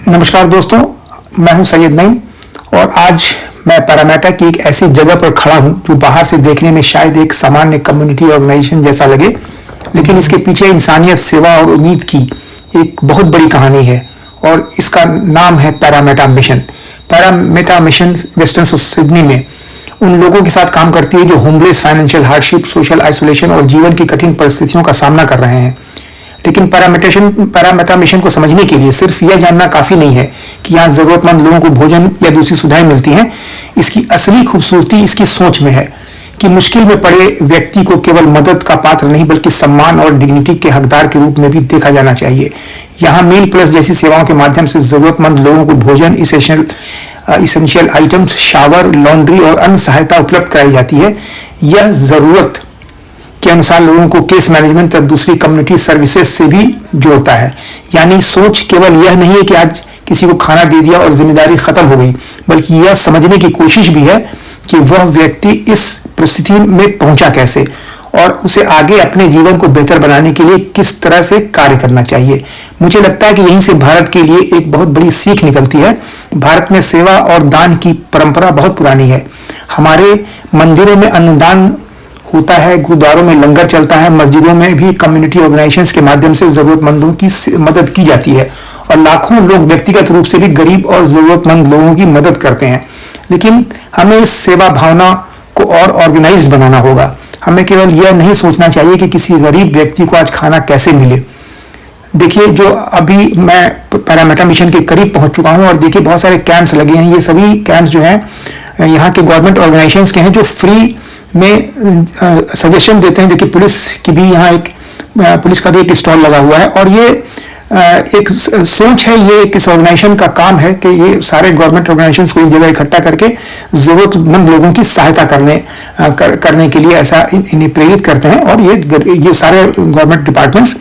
नमस्कार दोस्तों, मैं हूं सैयद नईम और आज मैं पैरामेटा की एक ऐसी जगह पर खड़ा हूं जो बाहर से देखने में शायद एक सामान्य कम्युनिटी ऑर्गेनाइजेशन जैसा लगे, लेकिन इसके पीछे इंसानियत, सेवा और उम्मीद की एक बहुत बड़ी कहानी है और इसका नाम है Parramatta mission. Parramatta mission western Sydney में उन लोगों के साथ काम करती है जो homeless, financial hardship, social isolation और जीवन की कठिन परिस्थितियों का सामना कर रहे हैं। लेकिन पैरामेटा मिशन को समझने के लिए सिर्फ यह जानना काफी नहीं है कि यहाँ जरूरतमंद लोगों को भोजन या दूसरी सुविधाएं मिलती हैं। इसकी असली खूबसूरती इसकी सोच में है कि मुश्किल में पड़े व्यक्ति को केवल मदद का पात्र नहीं बल्कि सम्मान और डिग्निटी के हकदार के रूप में भी देखा जाना चाहिए। यहाँ मील प्लस जैसी सेवाओं के माध्यम से जरूरतमंद लोगों को भोजन, इसेंशियल आइटम्स, शावर, लॉन्ड्री और अन्य सहायता उपलब्ध कराई जाती है। यह जरूरत के अनुसार लोगों को केस मैनेजमेंट और दूसरी कम्युनिटी सर्विसेज से भी जोड़ता है। यानी सोच केवल यह नहीं है कि आज किसी को खाना दे दिया और जिम्मेदारी खत्म हो गई, बल्कि यह समझने की कोशिश भी है कि वह व्यक्ति इस परिस्थिति में पहुंचा कैसे और उसे आगे अपने जीवन को बेहतर बनाने के लिए किस तरह से कार्य करना चाहिए। मुझे लगता है कि यहीं से भारत के लिए एक बहुत बड़ी सीख निकलती है। भारत में सेवा और दान की परंपरा बहुत पुरानी है। हमारे मंदिरों में अन्नदान होता है, गुरुद्वारों में लंगर चलता है, मस्जिदों में भी कम्युनिटी ऑर्गेनाइजेशंस के माध्यम से जरूरतमंदों की मदद की जाती है और लाखों लोग व्यक्तिगत रूप से भी गरीब और जरूरतमंद लोगों की मदद करते हैं। लेकिन हमें इस सेवा भावना को और ऑर्गेनाइज बनाना होगा। हमें केवल यह नहीं सोचना चाहिए कि किसी गरीब व्यक्ति को आज खाना कैसे मिले। देखिए, जो अभी मैं पैरामेटा मिशन के करीब पहुंच चुका हूं और देखिए बहुत सारे कैंप्स लगे हैं। ये सभी कैंप्स जो हैं यहाँ के गवर्नमेंट ऑर्गेनाइजेशंस के हैं जो फ्री में सजेशन देते हैं। देखिए, पुलिस की भी यहाँ पुलिस का भी एक स्टॉल लगा हुआ है और ये एक सोच है, ये किस ऑर्गेनाइजेशन का काम है कि ये सारे गवर्नमेंट ऑर्गेनाइजेशंस को एक जगह इकट्ठा करके जरूरतमंद लोगों की सहायता करने के लिए ऐसा इन्हें प्रेरित करते हैं और ये सारे गवर्नमेंट डिपार्टमेंट्स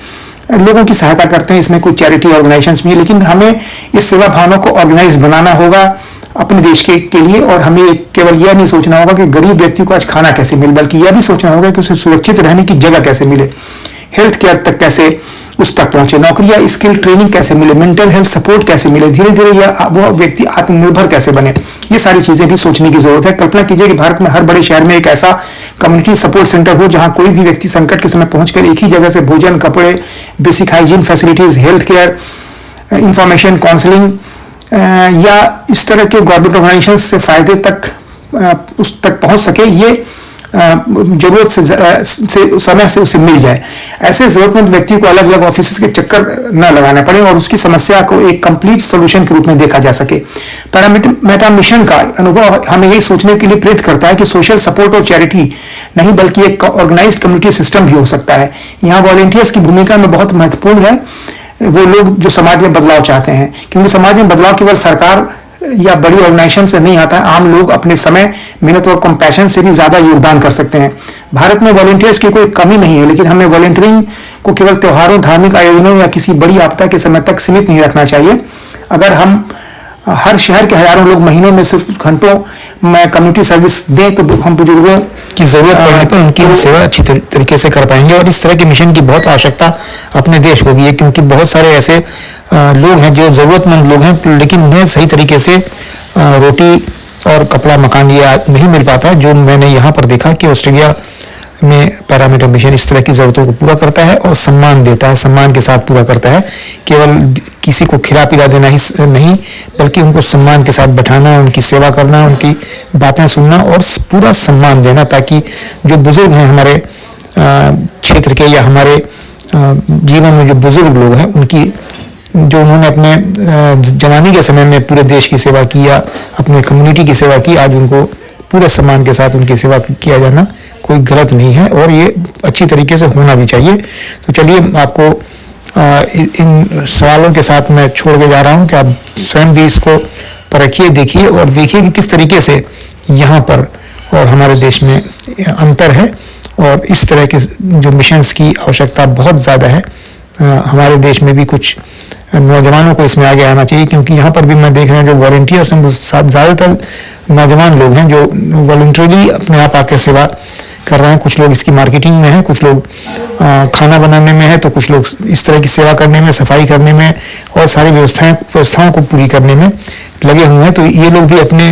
लोगों की सहायता करते हैं। इसमें कुछ चैरिटी ऑर्गेनाइजेशंस भी है, लेकिन हमें इस सेवा भावना को ऑर्गेनाइज बनाना होगा अपने देश के लिए। और हमें केवल यह नहीं सोचना होगा कि गरीब व्यक्ति को आज खाना कैसे मिले, बल्कि यह भी सोचना होगा कि उसे सुरक्षित रहने की जगह कैसे मिले, हेल्थ केयर तक कैसे उस तक पहुंचे, नौकरी या स्किल ट्रेनिंग कैसे मिले, मेंटल हेल्थ सपोर्ट कैसे मिले, धीरे धीरे वह व्यक्ति आत्मनिर्भर कैसे बने। ये सारी चीजें भी सोचने की जरूरत है। कल्पना कीजिए कि भारत में हर बड़े शहर में एक ऐसा कम्युनिटी सपोर्ट सेंटर हो जहां कोई भी व्यक्ति संकट के समय पहुंचकर एक ही जगह से भोजन, कपड़े, basic hygiene facilities, health care, information, counselling या इस तरह के गवर्नमेंट ऑर्गेनाइजेशन से फायदे तक उस तक पहुंच सके, ये जरूरत से समय से उसे मिल जाए। ऐसे जरूरतमंद व्यक्ति को अलग अलग ऑफिस के चक्कर न लगाना पड़े और उसकी समस्या को एक कंप्लीट सॉल्यूशन के रूप में देखा जा सके। पैरामेटा मिशन का अनुभव हमें यही सोचने के लिए प्रेरित करता है कि सोशल सपोर्ट और चैरिटी नहीं बल्कि एक ऑर्गेनाइज्ड कम्युनिटी सिस्टम भी हो सकता है। यहाँ वॉलंटियर्स की भूमिका में बहुत महत्वपूर्ण है वो लोग जो समाज में बदलाव चाहते हैं, क्योंकि समाज में बदलाव केवल सरकार या बड़ी ऑर्गेनाइजेशन से नहीं आता है। आम लोग अपने समय, मेहनत और कंपैशन से भी ज्यादा योगदान कर सकते हैं। भारत में वॉलंटियर्स की कोई कमी नहीं है, लेकिन हमें वॉलंटियरिंग को केवल त्योहारों, धार्मिक आयोजनों या किसी बड़ी आपदा के समय तक सीमित नहीं रखना चाहिए। अगर हम हर शहर के हजारों लोग महीनों में सिर्फ घंटों में कम्युनिटी सर्विस दें तो हम बुजुर्गों की जरूरत पड़ने पर उनकी सेवा अच्छी तरीके से कर पाएंगे। और इस तरह के मिशन की बहुत आवश्यकता अपने देश को भी है, क्योंकि बहुत सारे ऐसे लोग हैं जो जरूरतमंद लोग हैं लेकिन उन्हें सही तरीके से रोटी और कपड़ा, मकान ये नहीं मिल पाता है। जो मैंने यहाँ पर देखा कि ऑस्ट्रेलिया में पैरामेटा मिशन इस तरह की जरूरतों को पूरा करता है और सम्मान देता है, सम्मान के साथ पूरा करता है। केवल किसी को खिला पिला देना ही नहीं बल्कि उनको सम्मान के साथ बैठाना, उनकी सेवा करना, उनकी बातें सुनना और पूरा सम्मान देना, ताकि जो बुजुर्ग हैं हमारे क्षेत्र के या हमारे जीवन में जो बुजुर्ग लोग हैं उनकी जो उन्होंने अपने जवानी के समय में पूरे देश की सेवा की या अपने कम्युनिटी की सेवा की, आज उनको पूरे सम्मान के साथ उनकी सेवा किया जाना कोई गलत नहीं है और ये अच्छी तरीके से होना भी चाहिए। तो चलिए, आपको इन सवालों के साथ मैं छोड़ के जा रहा हूँ कि आप स्वयं भी इसको परखिए, देखिए और देखिए कि किस तरीके से यहाँ पर और हमारे देश में अंतर है और इस तरह के जो मिशंस की आवश्यकता बहुत ज़्यादा है। हमारे देश में भी कुछ नौजवानों को इसमें आगे आना चाहिए, क्योंकि यहाँ पर भी मैं देख रहा हूँ जो वॉलंटियर्स हैं वो ज़्यादातर नौजवान लोग हैं जो वॉलंटरीली अपने आप आकर सेवा कर रहे हैं, कुछ लोग इसकी मार्केटिंग में हैं, कुछ लोग खाना बनाने में है, तो कुछ लोग इस तरह की सेवा करने में, सफाई करने में और सारी व्यवस्थाओं को पूरी करने में लगे हुए हैं। तो ये लोग भी अपने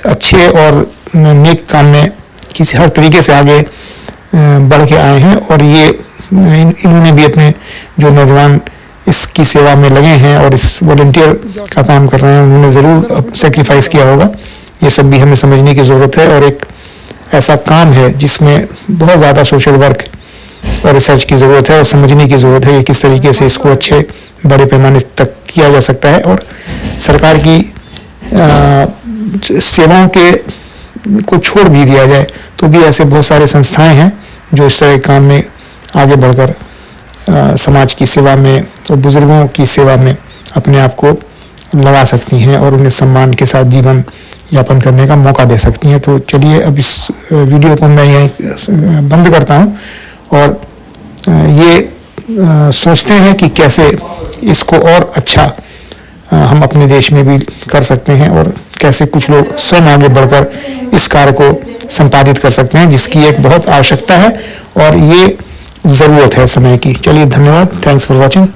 अच्छे और नेक काम में किसी हर तरीके से आगे बढ़ के आए हैं, और ये इन्होंने भी अपने जो नौजवान इसकी सेवा में लगे हैं और इस वॉलंटियर का काम कर रहे हैं, उन्होंने ज़रूर सेक्रीफाइस किया होगा। ये सब भी हमें समझने की ज़रूरत है, और एक ऐसा काम है जिसमें बहुत ज़्यादा सोशल वर्क और रिसर्च की ज़रूरत है, और समझने की ज़रूरत है कि किस तरीके से इसको अच्छे बड़े पैमाने तक किया जा सकता है। और सरकार की सेवाओं के को छोड़ भी दिया जाए तो भी ऐसे बहुत सारे संस्थाएं हैं जो इस तरह के काम में आगे बढ़कर समाज की सेवा में और बुजुर्गों की सेवा में अपने आप को लगा सकती हैं और उन्हें सम्मान के साथ जीवन यापन करने का मौका दे सकती हैं। तो चलिए अब इस वीडियो को मैं यहीं बंद करता हूं, और ये सोचते हैं कि कैसे इसको और अच्छा हम अपने देश में भी कर सकते हैं, और कैसे कुछ लोग स्वयं आगे बढ़कर इस कार्य को संपादित कर सकते हैं, जिसकी एक बहुत आवश्यकता है और ये ज़रूरत है समय की। चलिए, धन्यवाद। Thanks for watching.